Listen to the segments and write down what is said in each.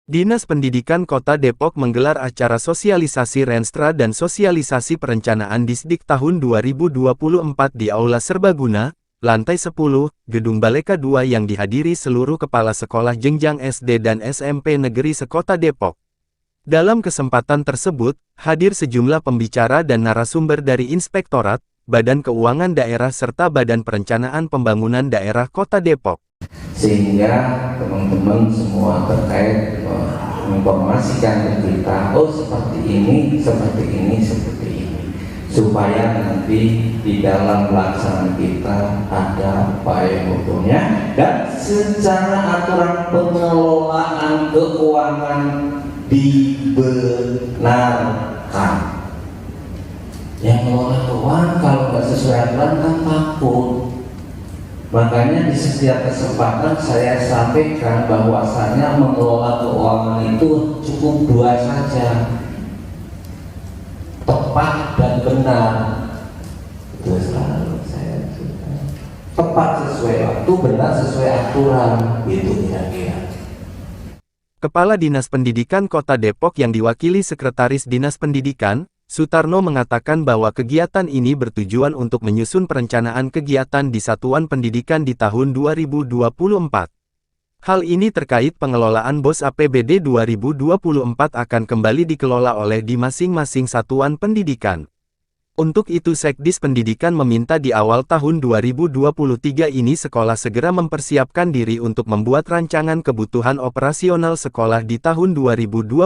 Dinas Pendidikan Kota Depok menggelar acara sosialisasi Renstra dan sosialisasi perencanaan Disdik tahun 2024 di Aula Serbaguna, lantai 10, Gedung Baleka 2 yang dihadiri seluruh kepala sekolah jenjang SD dan SMP negeri sekota Depok. Dalam kesempatan tersebut, hadir sejumlah pembicara dan narasumber dari Inspektorat, Badan Keuangan Daerah serta Badan Perencanaan Pembangunan Daerah Kota Depok. Sehingga teman-teman semua terkait menginformasikan ke kita, oh seperti ini, seperti ini, seperti ini, supaya nanti di dalam pelaksanaan kita ada payung hukumnya dan secara aturan pengelolaan keuangan dibenarkan. Yang mengelola keuangan kalau nggak sesuai aturan kan takut. Makanya di setiap kesempatan saya sampaikan bahwasanya mengelola keuangan itu cukup dua saja, tepat dan benar. Itu selalu saya suka. Tepat sesuai waktu, benar sesuai aturan, itu kira-kira. Kepala Dinas Pendidikan Kota Depok yang diwakili Sekretaris Dinas Pendidikan, Sutarno mengatakan bahwa kegiatan ini bertujuan untuk menyusun perencanaan kegiatan di satuan pendidikan di tahun 2024. Hal ini terkait pengelolaan BOS APBD 2024 akan kembali dikelola oleh di masing-masing satuan pendidikan. Untuk itu Sekdis Pendidikan meminta di awal tahun 2023 ini sekolah segera mempersiapkan diri untuk membuat rancangan kebutuhan operasional sekolah di tahun 2024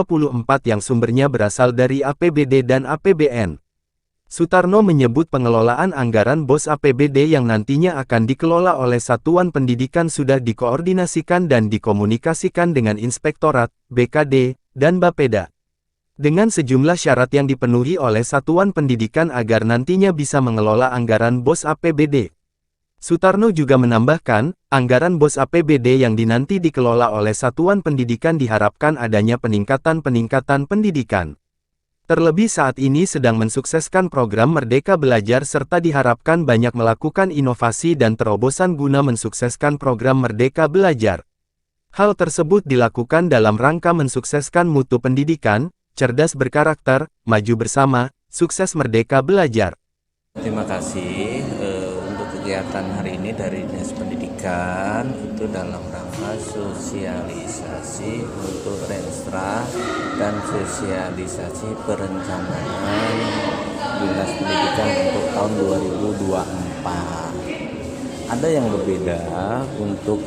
yang sumbernya berasal dari APBD dan APBN. Sutarno menyebut pengelolaan anggaran BOS APBD yang nantinya akan dikelola oleh satuan pendidikan sudah dikoordinasikan dan dikomunikasikan dengan Inspektorat, BKD, dan Bapeda. Dengan sejumlah syarat yang dipenuhi oleh satuan pendidikan agar nantinya bisa mengelola anggaran BOS APBD. Sutarno juga menambahkan, anggaran BOS APBD yang dinanti dikelola oleh satuan pendidikan diharapkan adanya peningkatan pendidikan. Terlebih saat ini sedang mensukseskan program Merdeka Belajar serta diharapkan banyak melakukan inovasi dan terobosan guna mensukseskan program Merdeka Belajar. Hal tersebut dilakukan dalam rangka mensukseskan mutu pendidikan, cerdas berkarakter, maju bersama, sukses Merdeka Belajar. Terima kasih untuk kegiatan hari ini dari Dinas Pendidikan itu dalam rangka sosialisasi untuk Renstra dan sosialisasi perencanaan Dinas Pendidikan untuk tahun 2024. Ada yang berbeda untuk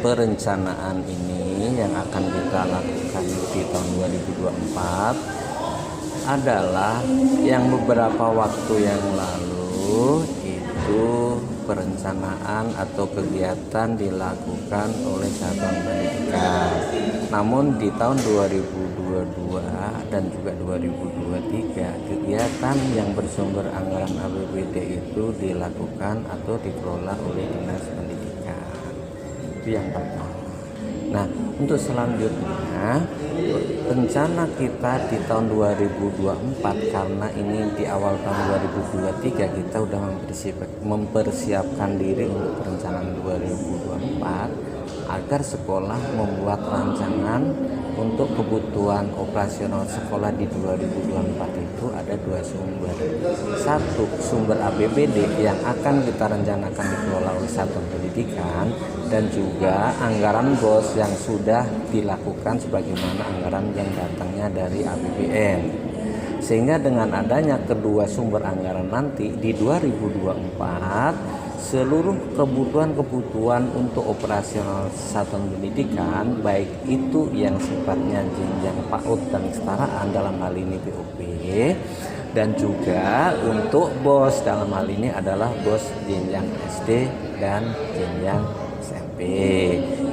perencanaan ini yang akan kita lakukan di tahun 2024 adalah yang beberapa waktu yang lalu itu perencanaan atau kegiatan dilakukan oleh satuan pendidikan. Namun di tahun 2022 dan juga 2023 kegiatan yang bersumber anggaran APBD itu dilakukan atau dikelola oleh Dinas Pendidikan. Itu yang pertama. Nah, untuk selanjutnya rencana kita di tahun 2024 karena ini di awal tahun 2023 kita sudah mempersiapkan diri untuk perencanaan 2024 agar sekolah membuat rancangan untuk kebutuhan operasional sekolah di 2024 itu ada dua sumber. Satu, sumber APBD yang akan kita rencanakan dikelola oleh satuan pendidikan dan juga anggaran BOS yang sudah dilakukan sebagaimana anggaran yang datangnya dari APBN. Sehingga dengan adanya kedua sumber anggaran nanti di 2024 seluruh kebutuhan untuk operasional satuan pendidikan baik itu yang sifatnya jenjang PAUD dan kesetaraan dalam hal ini BOP dan juga untuk BOS dalam hal ini adalah BOS jenjang SD dan jenjang SMP.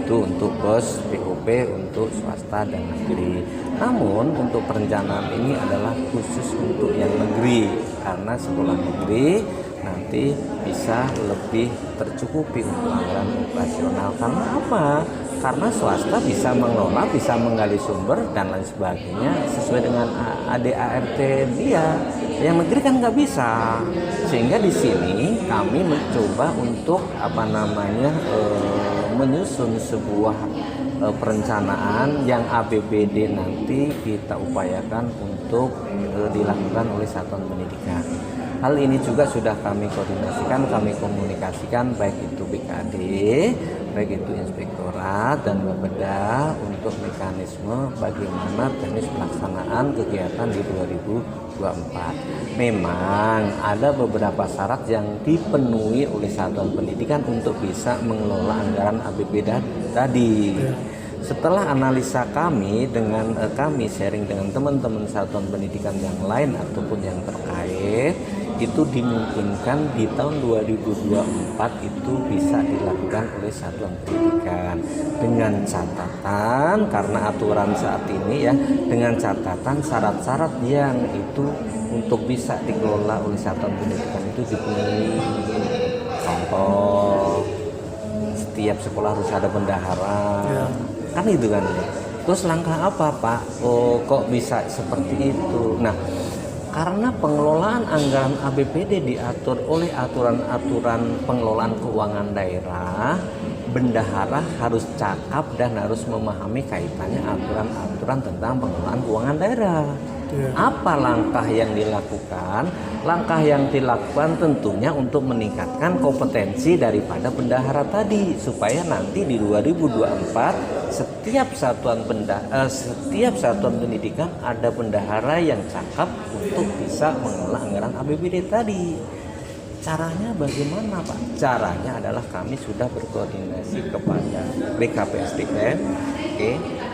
Itu untuk BOS BOP untuk swasta dan negeri. Namun untuk perencanaan ini adalah khusus untuk yang negeri karena sekolah negeri nanti bisa lebih tercukupi untuk anggaran operasional. Karena apa? Karena swasta bisa mengelola, bisa menggali sumber dan lain sebagainya sesuai dengan ADART dia. Yang negeri kan nggak bisa. Sehingga di sini kami mencoba untuk menyusun sebuah perencanaan yang APBD nanti kita upayakan untuk dilakukan oleh satuan pendidikan. Hal ini juga sudah kami koordinasikan, kami komunikasikan baik itu BKD, baik itu Inspektorat dan Bapeda untuk mekanisme bagaimana teknis pelaksanaan kegiatan di 2024. Memang ada beberapa syarat yang dipenuhi oleh satuan pendidikan untuk bisa mengelola anggaran APBD tadi. Setelah analisa kami dengan kami sharing dengan teman-teman satuan pendidikan yang lain ataupun yang terkait, itu dimungkinkan di tahun 2024 itu bisa dilakukan oleh satuan pendidikan dengan catatan, karena aturan saat ini ya, dengan catatan syarat-syarat yang itu untuk bisa dikelola oleh satuan pendidikan itu dipenuhi. Contoh, setiap sekolah harus ada bendahara, kan itu kan. Terus langkah apa Pak? Oh, kok bisa seperti itu? Nah, karena pengelolaan anggaran APBD diatur oleh aturan-aturan pengelolaan keuangan daerah, bendahara harus cakap dan harus memahami kaitannya aturan-aturan tentang pengelolaan keuangan daerah. Apa langkah yang dilakukan? Langkah yang dilakukan tentunya untuk meningkatkan kompetensi daripada bendahara tadi, supaya nanti di 2024 setiap satuan pendidikan ada bendahara yang cakap untuk bisa mengelola anggaran APBD tadi. Caranya bagaimana Pak? Caranya adalah kami sudah berkoordinasi kepada BKPSDM.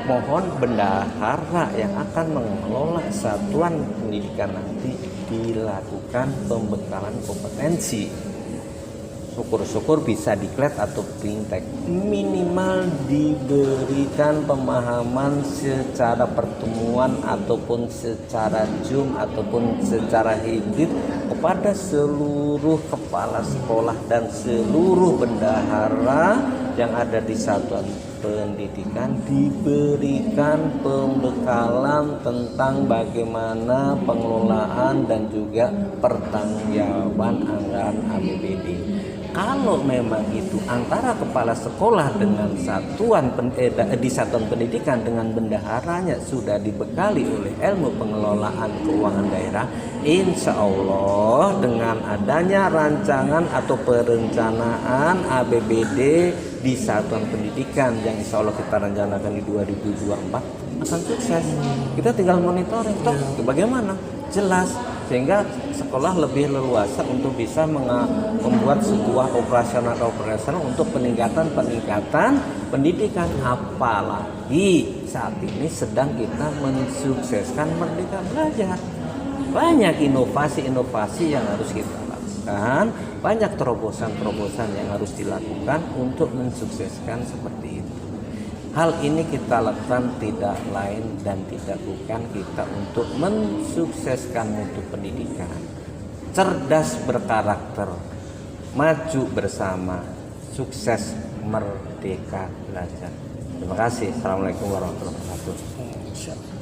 Mohon bendahara yang akan mengelola satuan pendidikan nanti dilakukan pembekalan kompetensi. Syukur-syukur bisa diklat atau fintech, minimal diberikan pemahaman secara pertemuan ataupun secara Zoom ataupun secara hibrid kepada seluruh kepala sekolah dan seluruh bendahara yang ada di satuan pendidikan, diberikan pembekalan tentang bagaimana pengelolaan dan juga pertanggungjawaban anggaran APBD. Kalau memang itu antara kepala sekolah dengan di satuan pendidikan dengan bendaharanya sudah dibekali oleh ilmu pengelolaan keuangan daerah, insya Allah dengan adanya rancangan atau perencanaan APBD di satuan pendidikan yang insya Allah kita rencanakan di 2024 akan sukses. Kita tinggal monitoring toh bagaimana, jelas, sehingga sekolah lebih leluasa untuk bisa membuat sebuah operasional untuk peningkatan pendidikan. Apalagi saat ini sedang kita mensukseskan Merdeka Belajar. Banyak inovasi-inovasi yang harus kita lakukan, banyak terobosan-terobosan yang harus dilakukan untuk mensukseskan seperti itu. Hal ini kita lakukan tidak lain dan tidak bukan kita untuk mensukseskan mutu pendidikan. Cerdas berkarakter, maju bersama, sukses Merdeka Belajar. Terima kasih. Assalamualaikum warahmatullahi wabarakatuh.